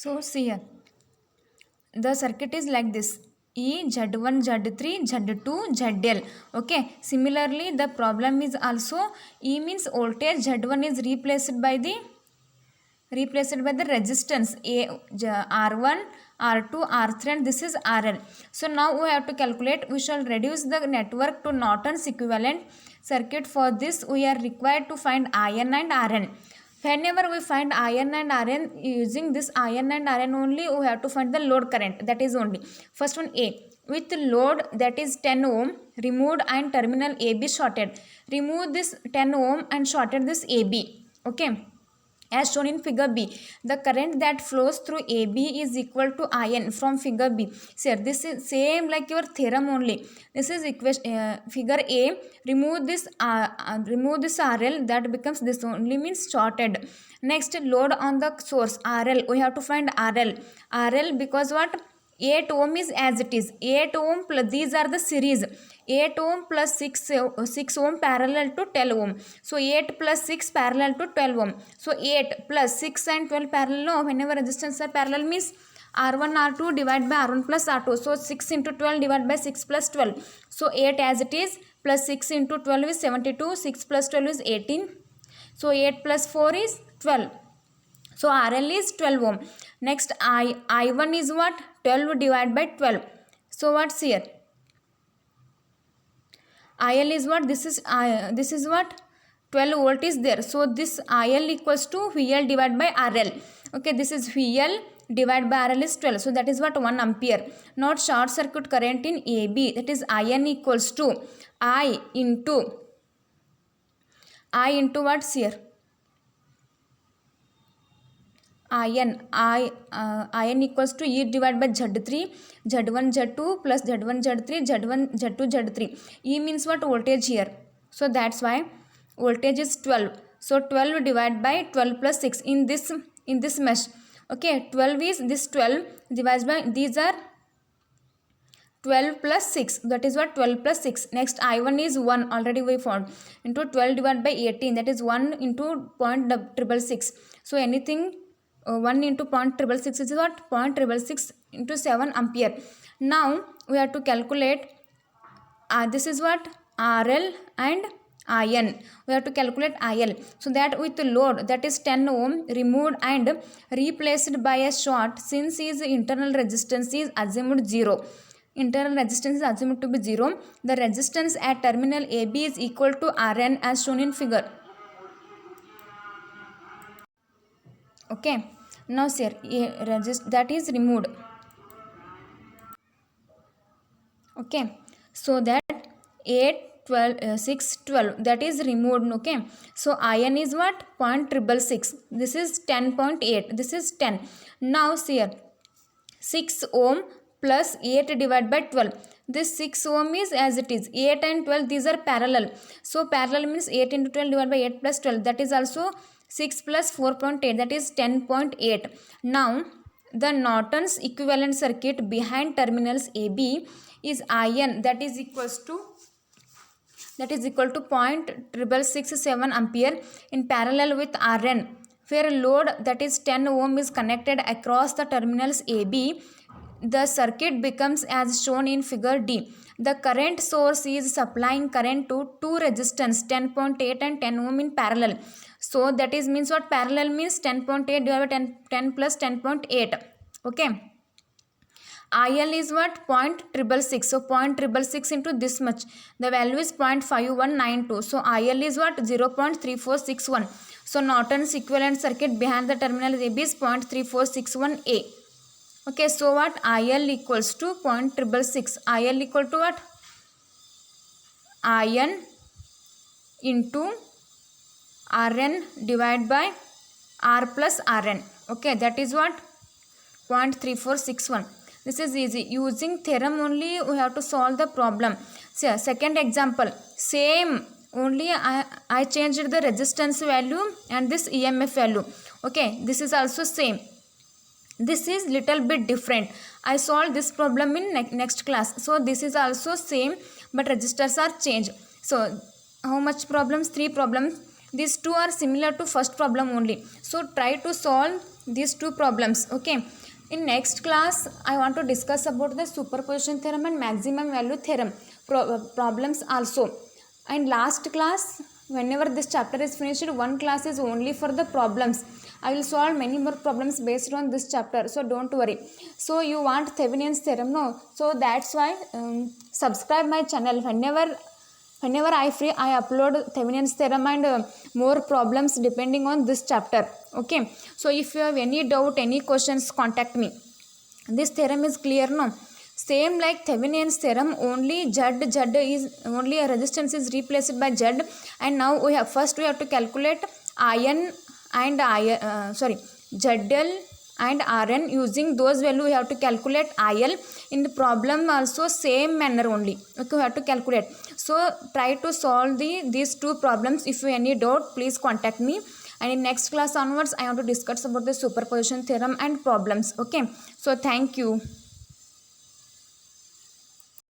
So see here, the circuit is like this: E, Z1, Z3, Z2, ZL. Okay, similarly the problem is also E means voltage, Z1 is replaced by the resistance R1, R2, R3, and this is RL. So now we have to calculate, we shall reduce the network to Norton's equivalent circuit. For this we are required to find IN and RN. Whenever we find IN and RN, using this IN and RN only, we have to find the load current. That is only first one. A, with load that is 10 ohm removed and terminal AB shorted. Remove this 10 ohm and shorted this AB. Okay, as shown in figure B, the current that flows through AB is equal to IN from figure B. Sir, this is same like your theorem only. This is figure A. Remove this RL, that becomes this only, means shorted. Next, load on the source RL. We have to find RL because what? 8 ohm is as it is. 8 ohm plus these are the series. 8 ohm plus 6 ohm parallel to 12 ohm. So 8 plus 6 parallel to 12 ohm. So 8 plus 6 and 12 parallel. No, whenever resistance are parallel means R1 R2 divided by R1 plus R2. So 6 into 12 divided by 6 plus 12. So 8 as it is plus 6 into 12 is 72. 6 plus 12 is 18. So 8 plus 4 is 12. So RL is 12 ohm. Next I1 is what? 12 divided by 12. So what's here? IL is what? This is what? 12 volt is there. So this IL equals to VL divided by RL. Okay, this is VL divided by RL is 12. So that is what? 1 ampere. Not short circuit current in AB. That is IN equals to I into what's here? IN equals to E divided by Z3, Z1, Z2 plus Z1, Z3, Z1, Z2, Z3. E means what? Voltage here. So that's why voltage is 12. So 12 divided by 12 plus 6 in this mesh. Okay, 12 is this 12 divided by these are 12 plus 6. That is what? 12 plus 6. Next I1 is 1, already we found, into 12 divided by 18. That is 1 into 0.666. So anything 1 into 0.666 is what? 0.666 into 7 ampere. Now we have to calculate this is what? RL and IN. We have to calculate IL. So that with the load that is 10 ohm removed and replaced by a short, since his internal resistance is assumed 0. Internal resistance is assumed to be 0. The resistance at terminal AB is equal to RN as shown in figure. Okay, now sir, that is removed. Okay, so that 8, 12, 6, 12 that is removed. Okay, so IN is what? 0.666. This is 10.8. This is 10. Now see here, 6 ohm plus 8 divided by 12. This 6 ohm is as it is. 8 and 12 these are parallel. So parallel means 8 into 12 divided by 8 plus 12. That is also 6 plus 4.8, that is 10.8. Now the Norton's equivalent circuit behind terminals AB is IN, that is equal to 0.667 ampere in parallel with RN, where load that is 10 ohm is connected across the terminals AB. The circuit becomes as shown in figure D. The current source is supplying current to two resistance 10.8 and 10 ohm in parallel. So that is means what? Parallel means 10.8 divided by 10 plus 10.8. Okay. IL is what? 0.666. So 0.666 into this much. The value is 0.5192. So IL is what? 0.3461. So Norton's equivalent circuit behind the terminal AB is 0.3461A. Okay, so what? IL equals to 0.666. IL equal to what? IN into RN divided by R plus RN. Okay, that is what? 0.3461. This is easy. Using theorem only we have to solve the problem. So, second example. Same. Only I changed the resistance value and this EMF value. Okay, this is also same. This is little bit different. I solved this problem in next class. So this is also same, but registers are changed. So how much problems? 3 problems. These two are similar to first problem only. So try to solve these two problems. Okay, in next class I want to discuss about the superposition theorem and maximum value theorem problems also. And last class, whenever this chapter is finished, one class is only for the problems. I will solve many more problems based on this chapter, so don't worry. So you want Thevenin's theorem, no? So that's why subscribe my channel. Whenever I free, I upload Thevenin's theorem and more problems depending on this chapter. Okay, so if you have any doubt, any questions, contact me. This theorem is clear, no? Same like Thevenin's theorem, only Z is only a resistance is replaced by Z, and now we have to calculate iron and ZL and Rn. Using those value we have to calculate IL. In the problem also same manner only. Okay, we have to calculate. So try to solve these two problems. If you have any doubt, please contact me. And in next class onwards, I want to discuss about the superposition theorem and problems. Okay, so thank you.